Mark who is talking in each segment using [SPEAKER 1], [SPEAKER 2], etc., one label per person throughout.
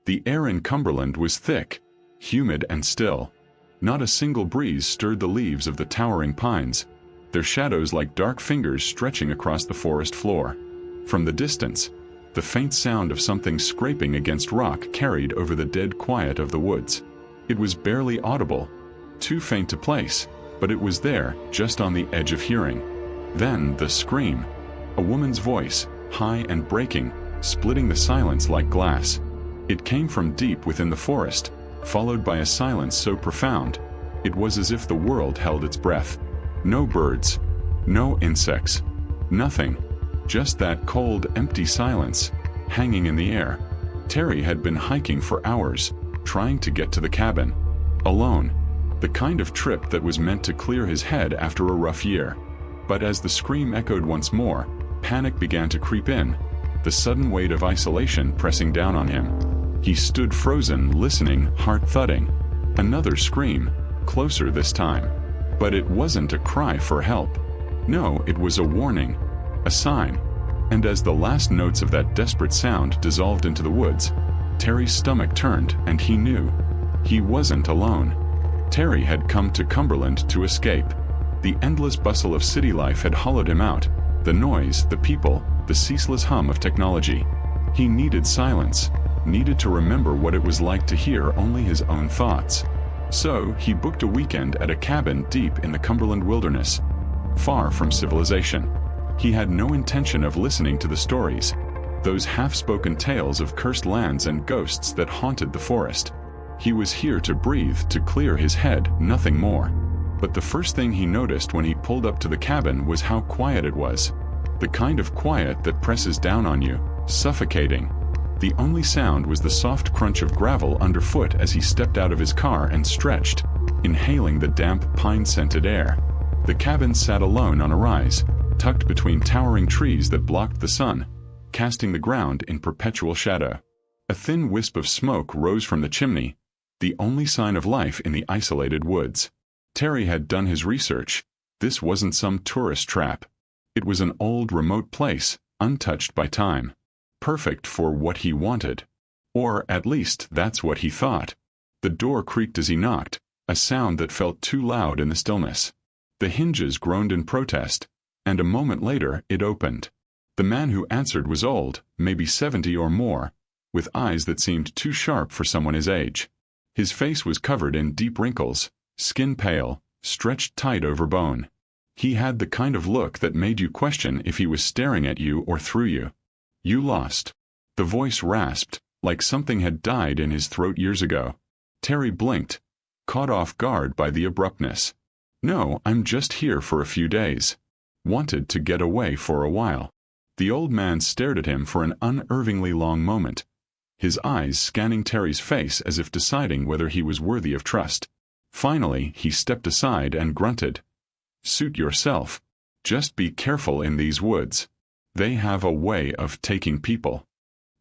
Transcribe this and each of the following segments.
[SPEAKER 1] The air in Cumberland was thick, humid and still. Not a single breeze stirred the leaves of the towering pines, their shadows like dark fingers stretching across the forest floor. From the distance, the faint sound of something scraping against rock carried over the dead quiet of the woods. It was barely audible, too faint to place, but it was there, just on the edge of hearing. Then the scream. A woman's voice, high and breaking, splitting the silence like glass. It came from deep within the forest, followed by a silence so profound, it was as if the world held its breath. No birds, no insects, nothing. Just that cold, empty silence, hanging in the air. Terry had been hiking for hours, trying to get to the cabin. Alone. The kind of trip that was meant to clear his head after a rough year. But as the scream echoed once more, panic began to creep in, the sudden weight of isolation pressing down on him. He stood frozen, listening, heart thudding. Another scream, closer this time. But it wasn't a cry for help. No, it was a warning, a sign. And as the last notes of that desperate sound dissolved into the woods, Terry's stomach turned, and he knew. He wasn't alone. Terry had come to Cumberland to escape. The endless bustle of city life had hollowed him out, the noise, the people, the ceaseless hum of technology. He needed silence, needed to remember what it was like to hear only his own thoughts. So he booked a weekend at a cabin deep in the Cumberland wilderness, far from civilization. He had no intention of listening to the stories, those half-spoken tales of cursed lands and ghosts that haunted the forest. He was here to breathe, to clear his head, nothing more. But the first thing he noticed when he pulled up to the cabin was how quiet it was. The kind of quiet that presses down on you, suffocating. The only sound was the soft crunch of gravel underfoot as he stepped out of his car and stretched, inhaling the damp, pine-scented air. The cabin sat alone on a rise, tucked between towering trees that blocked the sun, casting the ground in perpetual shadow. A thin wisp of smoke rose from the chimney, the only sign of life in the isolated woods. Terry had done his research. This wasn't some tourist trap. It was an old, remote place, untouched by time. Perfect for what he wanted. Or, at least, that's what he thought. The door creaked as he knocked, a sound that felt too loud in the stillness. The hinges groaned in protest, and a moment later it opened. The man who answered was old, maybe 70 or more, with eyes that seemed too sharp for someone his age. His face was covered in deep wrinkles, skin pale, stretched tight over bone. He had the kind of look that made you question if he was staring at you or through you. "You lost." The voice rasped, like something had died in his throat years ago. Terry blinked, caught off guard by the abruptness. "No, I'm just here for a few days. Wanted to get away for a while." The old man stared at him for an unnervingly long moment, his eyes scanning Terry's face as if deciding whether he was worthy of trust. Finally, he stepped aside and grunted. "Suit yourself. Just be careful in these woods. They have a way of taking people."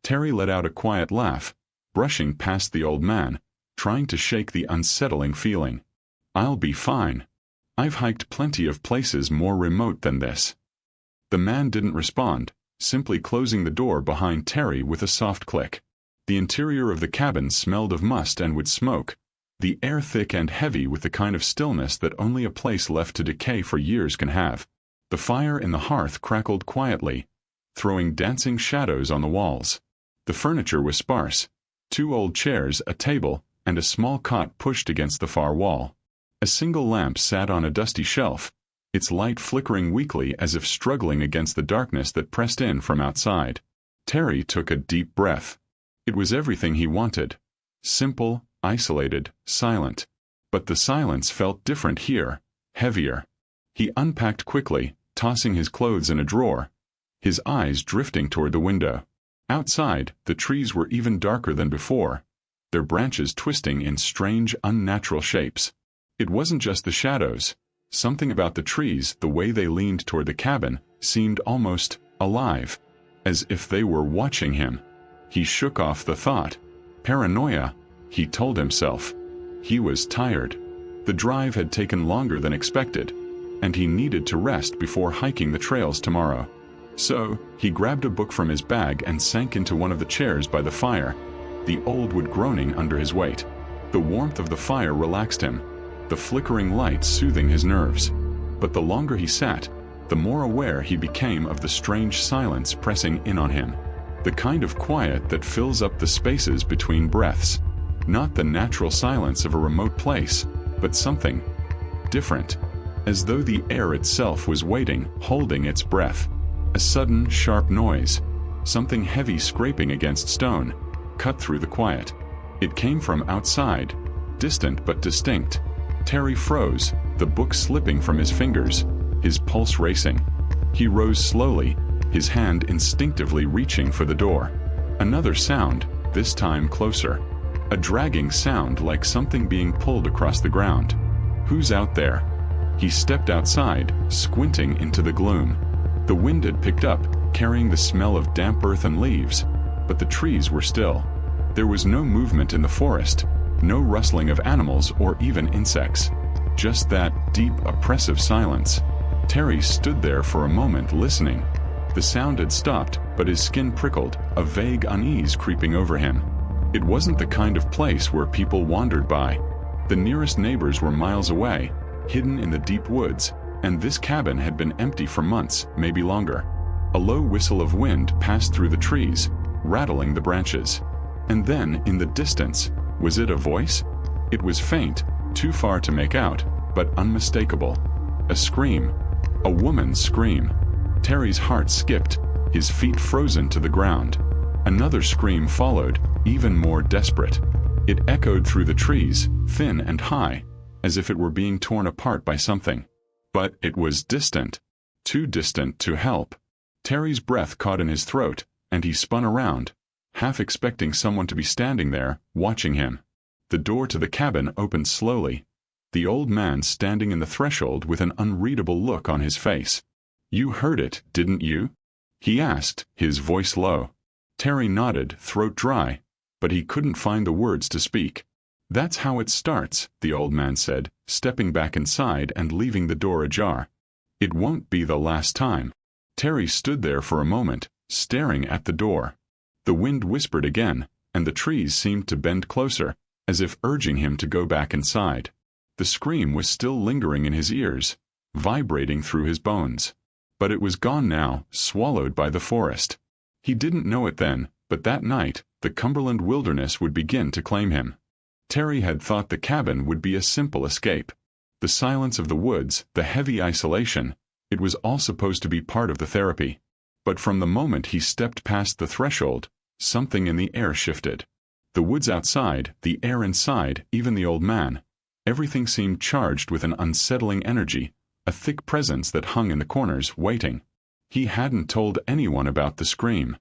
[SPEAKER 1] Terry let out a quiet laugh, brushing past the old man, trying to shake the unsettling feeling. "I'll be fine. I've hiked plenty of places more remote than this." The man didn't respond, simply closing the door behind Terry with a soft click. The interior of the cabin smelled of must and wood smoke, the air thick and heavy with the kind of stillness that only a place left to decay for years can have. The fire in the hearth crackled quietly, throwing dancing shadows on the walls. The furniture was sparse, 2 old chairs, a table, and a small cot pushed against the far wall. A single lamp sat on a dusty shelf, its light flickering weakly as if struggling against the darkness that pressed in from outside. Terry took a deep breath. It was everything he wanted. Simple, isolated, silent. But the silence felt different here, heavier. He unpacked quickly, tossing his clothes in a drawer, his eyes drifting toward the window. Outside, the trees were even darker than before, their branches twisting in strange, unnatural shapes. It wasn't just the shadows. Something about the trees, the way they leaned toward the cabin, seemed almost alive, as if they were watching him. He shook off the thought. Paranoia, he told himself. He was tired. The drive had taken longer than expected, and he needed to rest before hiking the trails tomorrow. So, he grabbed a book from his bag and sank into one of the chairs by the fire, the old wood groaning under his weight. The warmth of the fire relaxed him, the flickering light soothing his nerves. But the longer he sat, the more aware he became of the strange silence pressing in on him. The kind of quiet that fills up the spaces between breaths. Not the natural silence of a remote place, but something different. As though the air itself was waiting, holding its breath. A sudden, sharp noise. Something heavy scraping against stone, cut through the quiet. It came from outside, distant but distinct. Terry froze, the book slipping from his fingers, his pulse racing. He rose slowly, his hand instinctively reaching for the door. Another sound, this time closer. A dragging sound like something being pulled across the ground. Who's out there? He stepped outside, squinting into the gloom. The wind had picked up, carrying the smell of damp earth and leaves, but the trees were still. There was no movement in the forest, no rustling of animals or even insects. Just that deep, oppressive silence. Terry stood there for a moment listening. The sound had stopped, but his skin prickled, a vague unease creeping over him. It wasn't the kind of place where people wandered by. The nearest neighbors were miles away, hidden in the deep woods, and this cabin had been empty for months, maybe longer. A low whistle of wind passed through the trees, rattling the branches. And then, in the distance, was it a voice? It was faint, too far to make out, but unmistakable. A scream. A woman's scream. Terry's heart skipped, his feet frozen to the ground. Another scream followed, even more desperate. It echoed through the trees, thin and high, as if it were being torn apart by something. But it was distant. Too distant to help. Terry's breath caught in his throat, and he spun around, half expecting someone to be standing there, watching him. The door to the cabin opened slowly. The old man standing in the threshold with an unreadable look on his face. "You heard it, didn't you?" he asked, his voice low. Terry nodded, throat dry, but he couldn't find the words to speak. "That's how it starts," the old man said, stepping back inside and leaving the door ajar. "It won't be the last time." Terry stood there for a moment, staring at the door. The wind whispered again, and the trees seemed to bend closer, as if urging him to go back inside. The scream was still lingering in his ears, vibrating through his bones. But it was gone now, swallowed by the forest. He didn't know it then, but that night, the Cumberland wilderness would begin to claim him. Terry had thought the cabin would be a simple escape. The silence of the woods, the heavy isolation, it was all supposed to be part of the therapy. But from the moment he stepped past the threshold, something in the air shifted. The woods outside, the air inside, even the old man. Everything seemed charged with an unsettling energy, a thick presence that hung in the corners, waiting. He hadn't told anyone about the scream.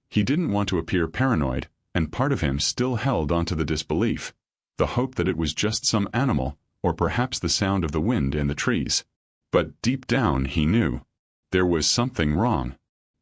[SPEAKER 1] He didn't want to appear paranoid, and part of him still held onto the disbelief, the hope that it was just some animal, or perhaps the sound of the wind in the trees. But deep down he knew. There was something wrong.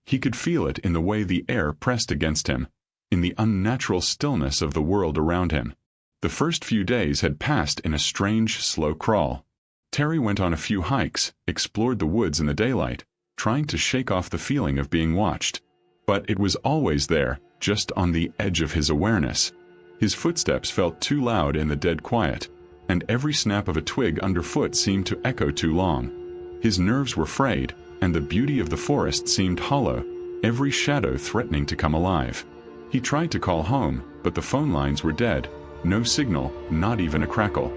[SPEAKER 1] He could feel it in the way the air pressed against him, in the unnatural stillness of the world around him. The first few days had passed in a strange, slow crawl. Terry went on a few hikes, explored the woods in the daylight, trying to shake off the feeling of being watched. But it was always there, just on the edge of his awareness. His footsteps felt too loud in the dead quiet, and every snap of a twig underfoot seemed to echo too long. His nerves were frayed, and the beauty of the forest seemed hollow, every shadow threatening to come alive. He tried to call home, but the phone lines were dead, no signal, not even a crackle.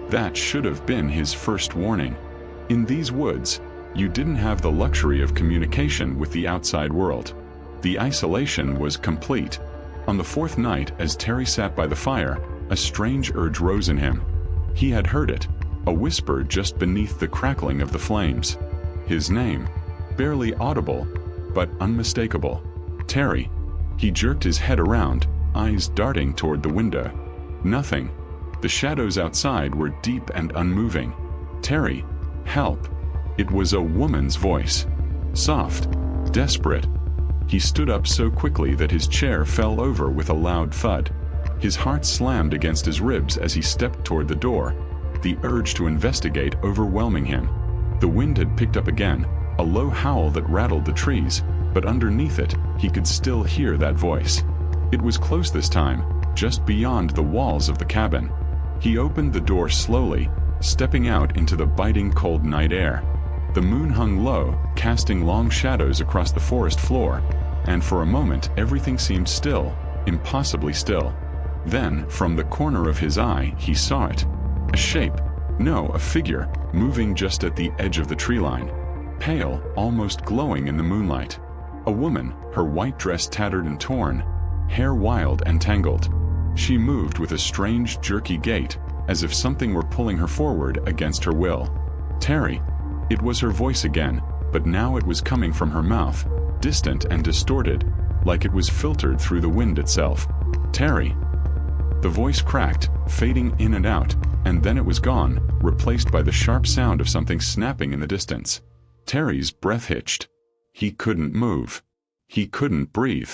[SPEAKER 1] That should have been his first warning. In these woods, you didn't have the luxury of communication with the outside world. The isolation was complete. On the fourth night, as Terry sat by the fire, a strange urge rose in him. He had heard it, a whisper just beneath the crackling of the flames. His name, barely audible, but unmistakable. Terry. He jerked his head around, eyes darting toward the window. Nothing. The shadows outside were deep and unmoving. Terry. Help. It was a woman's voice. Soft. Desperate. He stood up so quickly that his chair fell over with a loud thud. His heart slammed against his ribs as he stepped toward the door, the urge to investigate overwhelming him. The wind had picked up again, a low howl that rattled the trees, but underneath it, he could still hear that voice. It was close this time, just beyond the walls of the cabin. He opened the door slowly, stepping out into the biting cold night air. The moon hung low, casting long shadows across the forest floor, and for a moment everything seemed still, impossibly still. Then, from the corner of his eye, he saw it. A shape, no, a figure, moving just at the edge of the tree line. Pale, almost glowing in the moonlight. A woman, her white dress tattered and torn, hair wild and tangled. She moved with a strange, jerky gait, as if something were pulling her forward against her will. "Terry." It was her voice again, but now it was coming from her mouth, distant and distorted, like it was filtered through the wind itself. "Terry." The voice cracked, fading in and out, and then it was gone, replaced by the sharp sound of something snapping in the distance. Terry's breath hitched. He couldn't move. He couldn't breathe.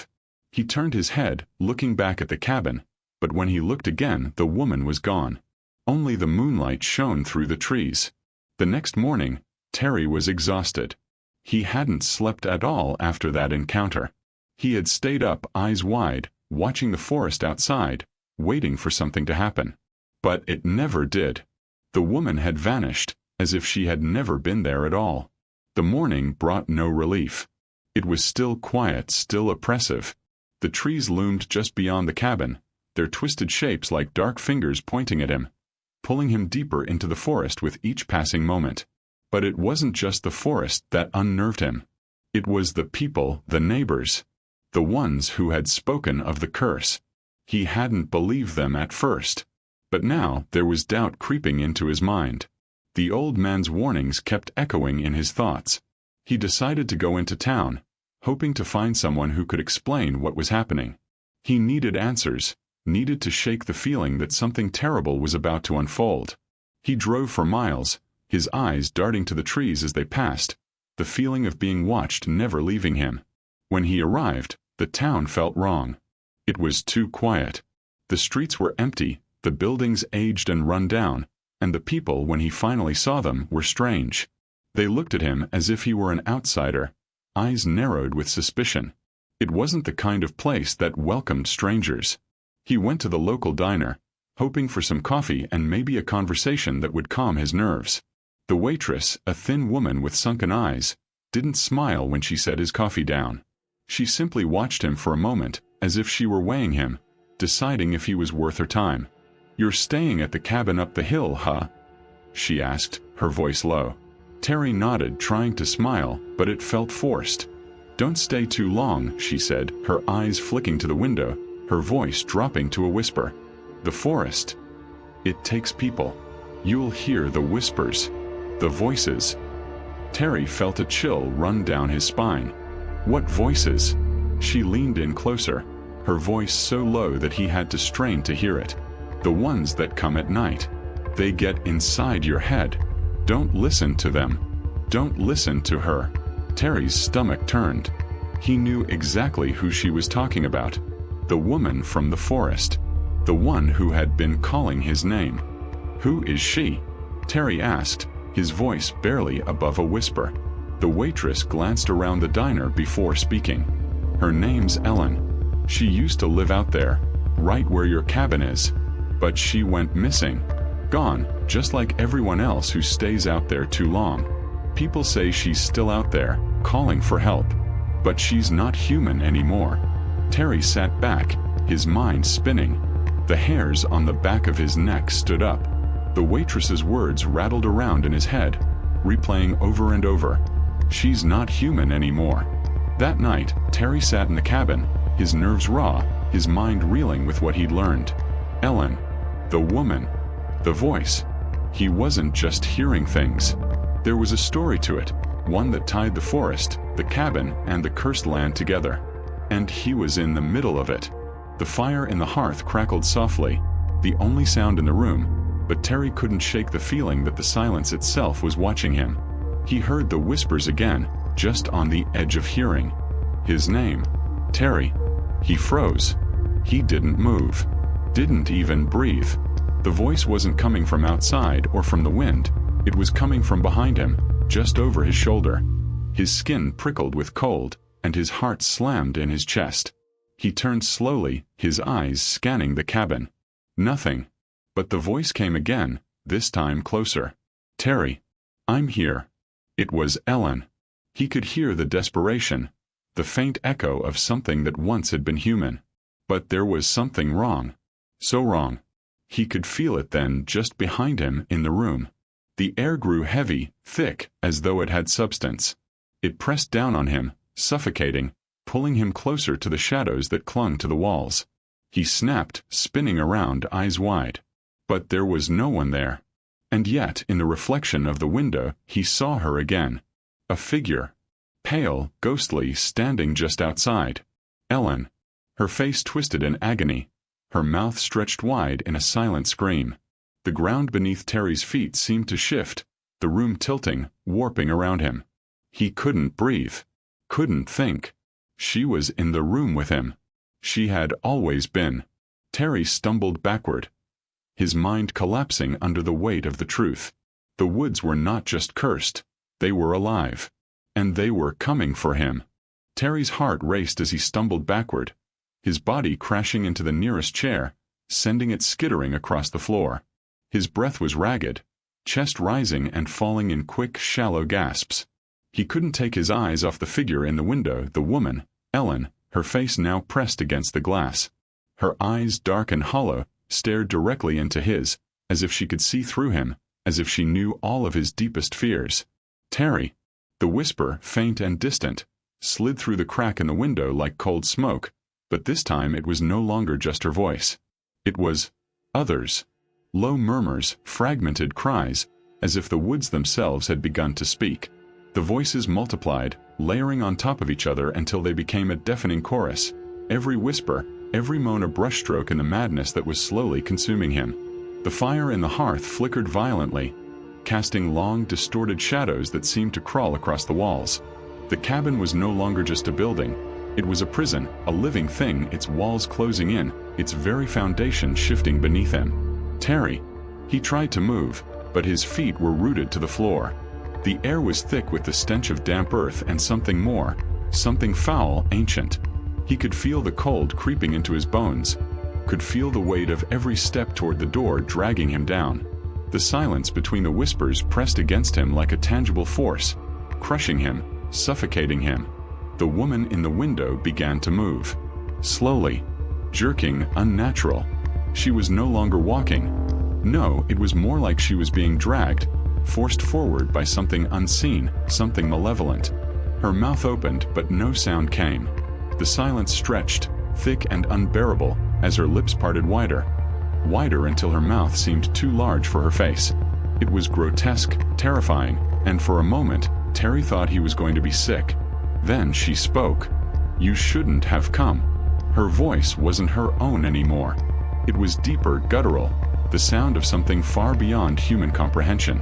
[SPEAKER 1] He turned his head, looking back at the cabin, but when he looked again, the woman was gone. Only the moonlight shone through the trees. The next morning, Terry was exhausted. He hadn't slept at all after that encounter. He had stayed up, eyes wide, watching the forest outside, waiting for something to happen. But it never did. The woman had vanished, as if she had never been there at all. The morning brought no relief. It was still quiet, still oppressive. The trees loomed just beyond the cabin, their twisted shapes like dark fingers pointing at him, pulling him deeper into the forest with each passing moment. But it wasn't just the forest that unnerved him. It was the people, the neighbors, the ones who had spoken of the curse. He hadn't believed them at first, but now there was doubt creeping into his mind. The old man's warnings kept echoing in his thoughts. He decided to go into town, hoping to find someone who could explain what was happening. He needed answers, needed to shake the feeling that something terrible was about to unfold. He drove for miles, his eyes darting to the trees as they passed, the feeling of being watched never leaving him. When he arrived, the town felt wrong. It was too quiet. The streets were empty, the buildings aged and run down, and the people, when he finally saw them, were strange. They looked at him as if he were an outsider, eyes narrowed with suspicion. It wasn't the kind of place that welcomed strangers. He went to the local diner, hoping for some coffee and maybe a conversation that would calm his nerves. The waitress, a thin woman with sunken eyes, didn't smile when she set his coffee down. She simply watched him for a moment, as if she were weighing him, deciding if he was worth her time. "You're staying at the cabin up the hill, huh?" she asked, her voice low. Terry nodded, trying to smile, but it felt forced. "Don't stay too long," she said, her eyes flicking to the window, her voice dropping to a whisper. "The forest. It takes people. You'll hear the whispers, the voices." Terry felt a chill run down his spine. What voices? She leaned in closer, her voice so low that he had to strain to hear it. "The ones that come at night. They get inside your head. Don't listen to them. Don't listen to her." Terry's stomach turned. He knew exactly who she was talking about. The woman from the forest. The one who had been calling his name. "Who is she?" Terry asked, his voice barely above a whisper. The waitress glanced around the diner before speaking. "Her name's Ellen. She used to live out there, right where your cabin is. But she went missing. Gone, just like everyone else who stays out there too long. People say she's still out there, calling for help. But she's not human anymore." Terry sat back, his mind spinning. The hairs on the back of his neck stood up. The waitress's words rattled around in his head, replaying over and over. "She's not human anymore." That night, Terry sat in the cabin, his nerves raw, his mind reeling with what he'd learned. Ellen. The woman. The voice. He wasn't just hearing things. There was a story to it, one that tied the forest, the cabin, and the cursed land together. And he was in the middle of it. The fire in the hearth crackled softly, the only sound in the room, but Terry couldn't shake the feeling that the silence itself was watching him. He heard the whispers again, just on the edge of hearing. His name. Terry. He froze. He didn't move. Didn't even breathe. The voice wasn't coming from outside or from the wind. It was coming from behind him, just over his shoulder. His skin prickled with cold, and his heart slammed in his chest. He turned slowly, his eyes scanning the cabin. Nothing. But the voice came again, this time closer. "Terry. I'm here." It was Ellen. He could hear the desperation, the faint echo of something that once had been human. But there was something wrong. So wrong. He could feel it then just behind him in the room. The air grew heavy, thick, as though it had substance. It pressed down on him, suffocating, pulling him closer to the shadows that clung to the walls. He snapped, spinning around, eyes wide. But there was no one there. And yet, in the reflection of the window, he saw her again. A figure. Pale, ghostly, standing just outside. Ellen. Her face twisted in agony. Her mouth stretched wide in a silent scream. The ground beneath Terry's feet seemed to shift, the room tilting, warping around him. He couldn't breathe. Couldn't think. She was in the room with him. She had always been. Terry stumbled backward, his mind collapsing under the weight of the truth. The woods were not just cursed. They were alive. And they were coming for him. Terry's heart raced as he stumbled backward, his body crashing into the nearest chair, sending it skittering across the floor. His breath was ragged, chest rising and falling in quick, shallow gasps. He couldn't take his eyes off the figure in the window, the woman, Ellen, her face now pressed against the glass. Her eyes, dark and hollow, stared directly into his, as if she could see through him, as if she knew all of his deepest fears. "Terry." The whisper, faint and distant, slid through the crack in the window like cold smoke, but this time it was no longer just her voice. It was others. Low murmurs, fragmented cries, as if the woods themselves had begun to speak. The voices multiplied, layering on top of each other until they became a deafening chorus. Every whisper, every moan a brushstroke in the madness that was slowly consuming him. The fire in the hearth flickered violently, casting long, distorted shadows that seemed to crawl across the walls. The cabin was no longer just a building. It was a prison, a living thing, its walls closing in, its very foundation shifting beneath him. Terry. He tried to move, but his feet were rooted to the floor. The air was thick with the stench of damp earth and something more, something foul, ancient. He could feel the cold creeping into his bones, could feel the weight of every step toward the door dragging him down. The silence between the whispers pressed against him like a tangible force, crushing him, suffocating him. The woman in the window began to move. Slowly. Jerking, unnatural. She was no longer walking. No, it was more like she was being dragged, forced forward by something unseen, something malevolent. Her mouth opened, but no sound came. The silence stretched, thick and unbearable, as her lips parted wider. Wider until her mouth seemed too large for her face. It was grotesque, terrifying, and for a moment, Terry thought he was going to be sick. Then she spoke. "You shouldn't have come." Her voice wasn't her own anymore. It was deeper, guttural, the sound of something far beyond human comprehension.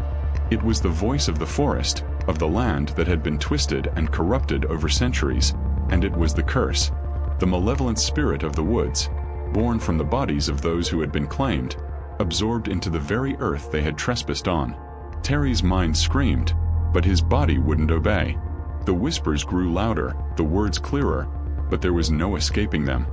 [SPEAKER 1] It was the voice of the forest, of the land that had been twisted and corrupted over centuries, and it was the curse, the malevolent spirit of the woods, born from the bodies of those who had been claimed, absorbed into the very earth they had trespassed on. Terry's mind screamed, but his body wouldn't obey. The whispers grew louder, the words clearer, but there was no escaping them.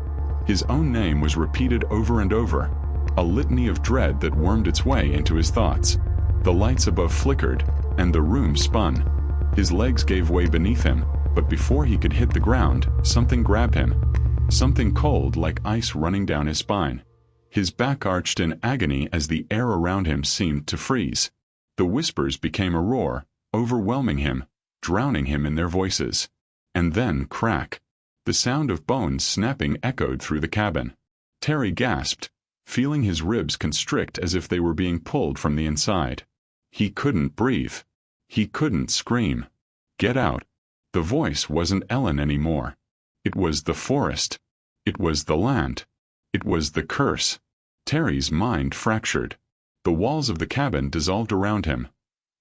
[SPEAKER 1] His own name was repeated over and over, a litany of dread that wormed its way into his thoughts. The lights above flickered, and the room spun. His legs gave way beneath him, but before he could hit the ground, something grabbed him. Something cold like ice running down his spine. His back arched in agony as the air around him seemed to freeze. The whispers became a roar, overwhelming him, drowning him in their voices. And then crack. The sound of bones snapping echoed through the cabin. Terry gasped, feeling his ribs constrict as if they were being pulled from the inside. He couldn't breathe. He couldn't scream. Get out. The voice wasn't Ellen anymore. It was the forest. It was the land. It was the curse. Terry's mind fractured. The walls of the cabin dissolved around him,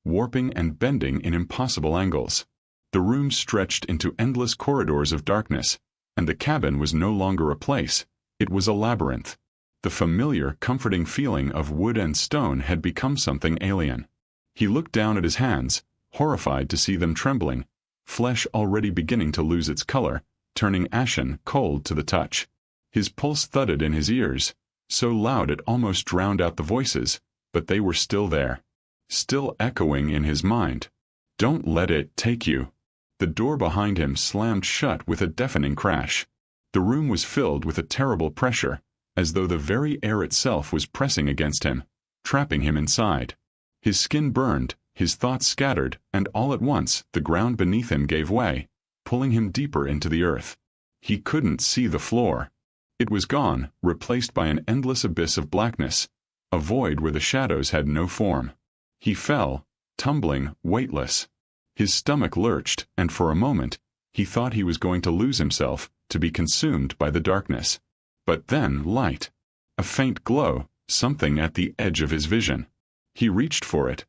[SPEAKER 1] warping and bending in impossible angles. The room stretched into endless corridors of darkness, and the cabin was no longer a place. It was a labyrinth. The familiar, comforting feeling of wood and stone had become something alien. He looked down at his hands, horrified to see them trembling, flesh already beginning to lose its color, turning ashen cold to the touch. His pulse thudded in his ears, so loud it almost drowned out the voices, but they were still there, still echoing in his mind. Don't let it take you. The door behind him slammed shut with a deafening crash. The room was filled with a terrible pressure, as though the very air itself was pressing against him, trapping him inside. His skin burned, his thoughts scattered, and all at once the ground beneath him gave way, pulling him deeper into the earth. He couldn't see the floor. It was gone, replaced by an endless abyss of blackness, a void where the shadows had no form. He fell, tumbling, weightless. His stomach lurched, and for a moment, he thought he was going to lose himself, to be consumed by the darkness. But then light. A faint glow, something at the edge of his vision. He reached for it,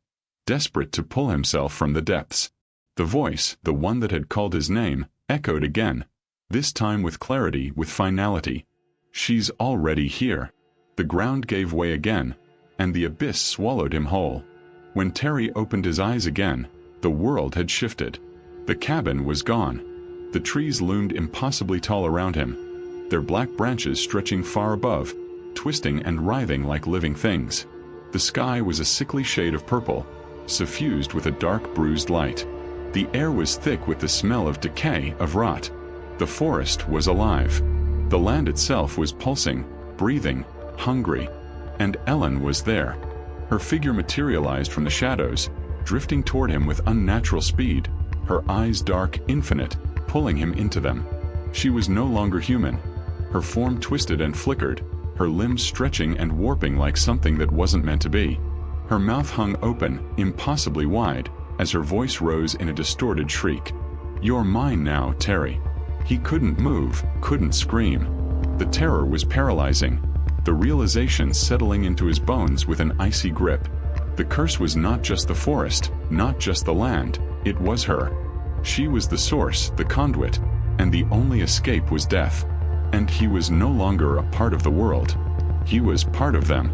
[SPEAKER 1] desperate to pull himself from the depths. The voice, the one that had called his name, echoed again, this time with clarity, with finality. She's already here. The ground gave way again, and the abyss swallowed him whole. When Terry opened his eyes again, the world had shifted. The cabin was gone. The trees loomed impossibly tall around him, their black branches stretching far above, twisting and writhing like living things. The sky was a sickly shade of purple, suffused with a dark, bruised light. The air was thick with the smell of decay, of rot. The forest was alive. The land itself was pulsing, breathing, hungry. And Ellen was there. Her figure materialized from the shadows, drifting toward him with unnatural speed, her eyes dark, infinite, pulling him into them. She was no longer human. Her form twisted and flickered, her limbs stretching and warping like something that wasn't meant to be. Her mouth hung open, impossibly wide, as her voice rose in a distorted shriek. You're mine now, Terry. He couldn't move, couldn't scream. The terror was paralyzing, the realization settling into his bones with an icy grip. The curse was not just the forest, not just the land, it was her. She was the source, the conduit, and the only escape was death. And he was no longer a part of the world. He was part of them.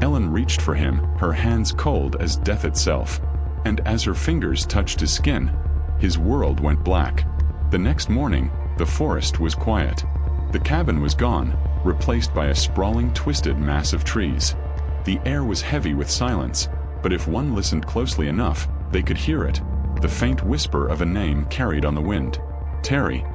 [SPEAKER 1] Ellen reached for him, her hands cold as death itself. And as her fingers touched his skin, his world went black. The next morning, the forest was quiet. The cabin was gone, replaced by a sprawling, twisted mass of trees. The air was heavy with silence, but if one listened closely enough, they could hear it, the faint whisper of a name carried on the wind. Terry.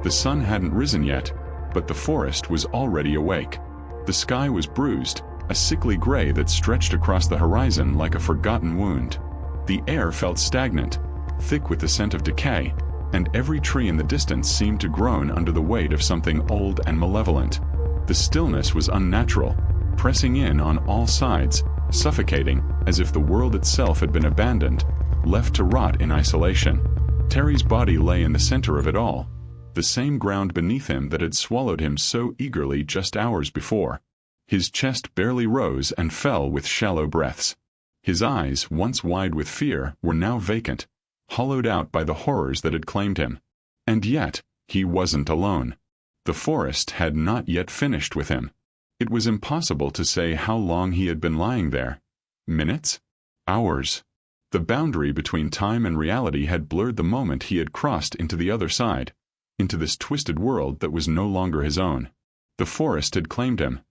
[SPEAKER 1] The sun hadn't risen yet, but the forest was already awake. The sky was bruised, a sickly gray that stretched across the horizon like a forgotten wound. The air felt stagnant, thick with the scent of decay, and every tree in the distance seemed to groan under the weight of something old and malevolent. The stillness was unnatural, pressing in on all sides, suffocating, as if the world itself had been abandoned, left to rot in isolation. Terry's body lay in the center of it all, the same ground beneath him that had swallowed him so eagerly just hours before. His chest barely rose and fell with shallow breaths. His eyes, once wide with fear, were now vacant, hollowed out by the horrors that had claimed him. And yet, he wasn't alone. The forest had not yet finished with him. It was impossible to say how long he had been lying there. Minutes? Hours? The boundary between time and reality had blurred the moment he had crossed into the other side, into this twisted world that was no longer his own. The forest had claimed him,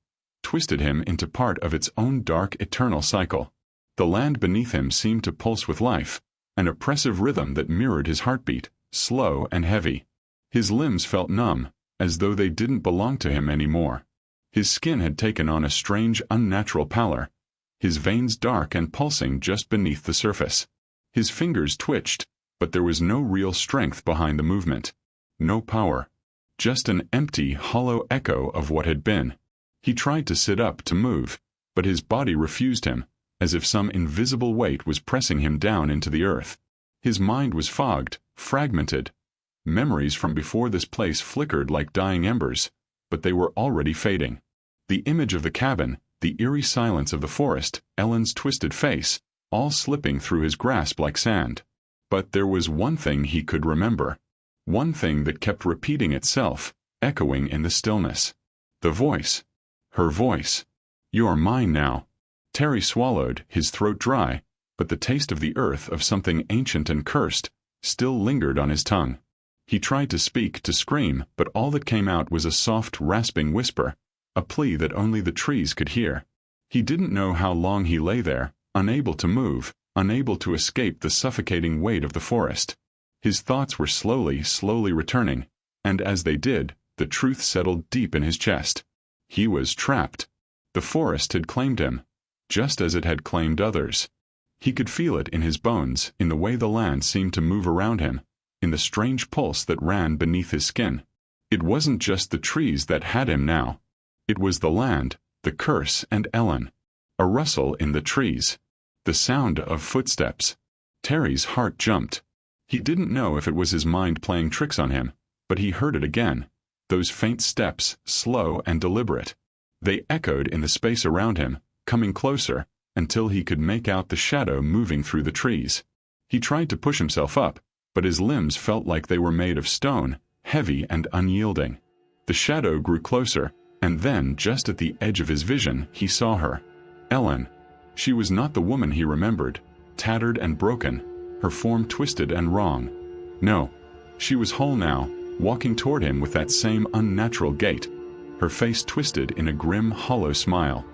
[SPEAKER 1] twisted him into part of its own dark, eternal cycle. The land beneath him seemed to pulse with life, an oppressive rhythm that mirrored his heartbeat, slow and heavy. His limbs felt numb, as though they didn't belong to him anymore. His skin had taken on a strange, unnatural pallor, his veins dark and pulsing just beneath the surface. His fingers twitched, but there was no real strength behind the movement. No power. Just an empty, hollow echo of what had been. He tried to sit up, to move, but his body refused him, as if some invisible weight was pressing him down into the earth. His mind was fogged, fragmented. Memories from before this place flickered like dying embers, but they were already fading. The image of the cabin, the eerie silence of the forest, Ellen's twisted face, all slipping through his grasp like sand. But there was one thing he could remember. One thing that kept repeating itself, echoing in the stillness. The voice. Her voice. You're mine now. Terry swallowed, his throat dry, but the taste of the earth, of something ancient and cursed, still lingered on his tongue. He tried to speak, to scream, but all that came out was a soft, rasping whisper, a plea that only the trees could hear. He didn't know how long he lay there, unable to move, unable to escape the suffocating weight of the forest. His thoughts were slowly returning, and as they did, the truth settled deep in his chest. He was trapped. The forest had claimed him, just as it had claimed others. He could feel it in his bones, in the way the land seemed to move around him, in the strange pulse that ran beneath his skin. It wasn't just the trees that had him now. It was the land, the curse, and Ellen. A rustle in the trees. The sound of footsteps. Terry's heart jumped. He didn't know if it was his mind playing tricks on him, but he heard it again. Those faint steps, slow and deliberate. They echoed in the space around him, coming closer, until he could make out the shadow moving through the trees. He tried to push himself up, but his limbs felt like they were made of stone, heavy and unyielding. The shadow grew closer, and then, just at the edge of his vision, he saw her. Ellen. She was not the woman he remembered, tattered and broken, her form twisted and wrong. No. She was whole now, walking toward him with that same unnatural gait, her face twisted in a grim, hollow smile.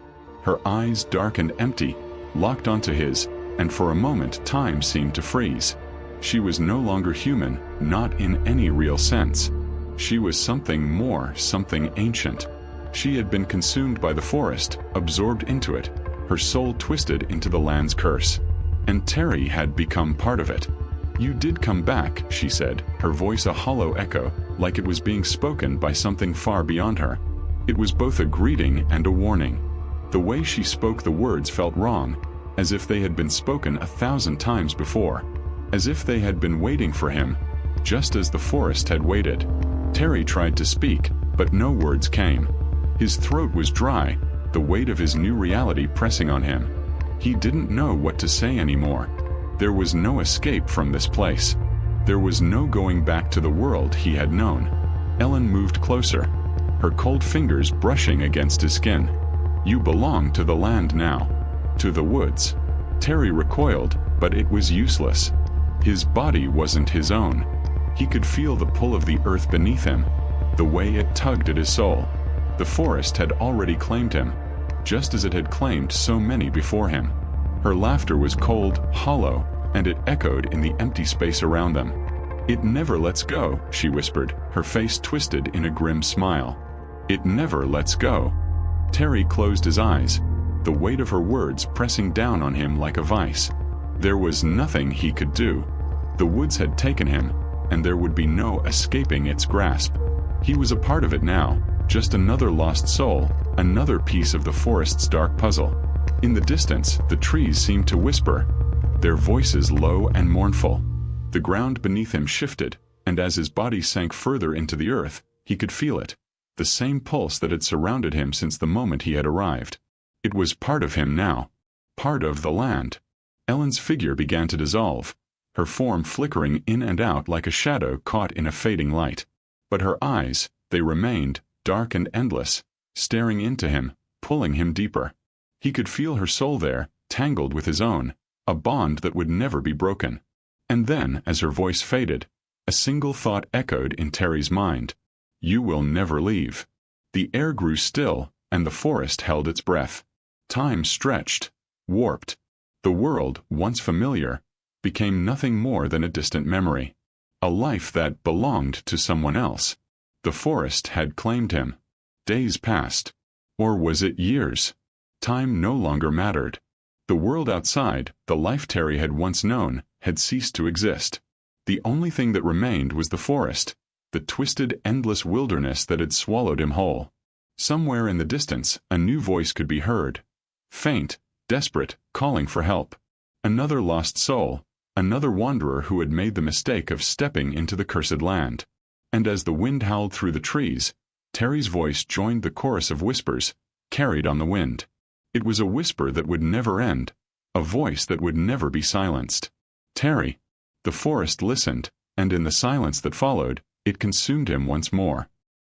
[SPEAKER 1] Her eyes, dark and empty, locked onto his, and for a moment time seemed to freeze. She was no longer human, not in any real sense. She was something more, something ancient. She had been consumed by the forest, absorbed into it, her soul twisted into the land's curse. And Terry had become part of it. "You did come back," she said, her voice a hollow echo, like it was being spoken by something far beyond her. It was both a greeting and a warning. The way she spoke the words felt wrong, as if they had been spoken 1,000 times before, as if they had been waiting for him, just as the forest had waited. Terry tried to speak, but no words came. His throat was dry, the weight of his new reality pressing on him. He didn't know what to say anymore. There was no escape from this place. There was no going back to the world he had known. Ellen moved closer, her cold fingers brushing against his skin. "You belong to the land now. To the woods." Terry recoiled, but it was useless. His body wasn't his own. He could feel the pull of the earth beneath him, the way it tugged at his soul. The forest had already claimed him, just as it had claimed so many before him. Her laughter was cold, hollow, and it echoed in the empty space around them. "It never lets go," she whispered, her face twisted in a grim smile. "It never lets go." Terry closed his eyes, the weight of her words pressing down on him like a vice. There was nothing he could do. The woods had taken him, and there would be no escaping its grasp. He was a part of it now, just another lost soul, another piece of the forest's dark puzzle. In the distance, the trees seemed to whisper, their voices low and mournful. The ground beneath him shifted, and as his body sank further into the earth, he could feel it, the same pulse that had surrounded him since the moment he had arrived. It was part of him now, part of the land. Ellen's figure began to dissolve, her form flickering in and out like a shadow caught in a fading light. But her eyes, they remained, dark and endless, staring into him, pulling him deeper. He could feel her soul there, tangled with his own, a bond that would never be broken. And then, as her voice faded, a single thought echoed in Terry's mind. "You will never leave." The air grew still, and the forest held its breath. Time stretched, warped. The world, once familiar, became nothing more than a distant memory. A life that belonged to someone else. The forest had claimed him. Days passed. Or was it years? Time no longer mattered. The world outside, the life Terry had once known, had ceased to exist. The only thing that remained was the forest, the twisted, endless wilderness that had swallowed him whole. Somewhere in the distance, a new voice could be heard. Faint, desperate, calling for help. Another lost soul, another wanderer who had made the mistake of stepping into the cursed land. And as the wind howled through the trees, Terry's voice joined the chorus of whispers, carried on the wind. It was a whisper that would never end, a voice that would never be silenced. Terry. The forest listened, and in the silence that followed, it consumed him once more.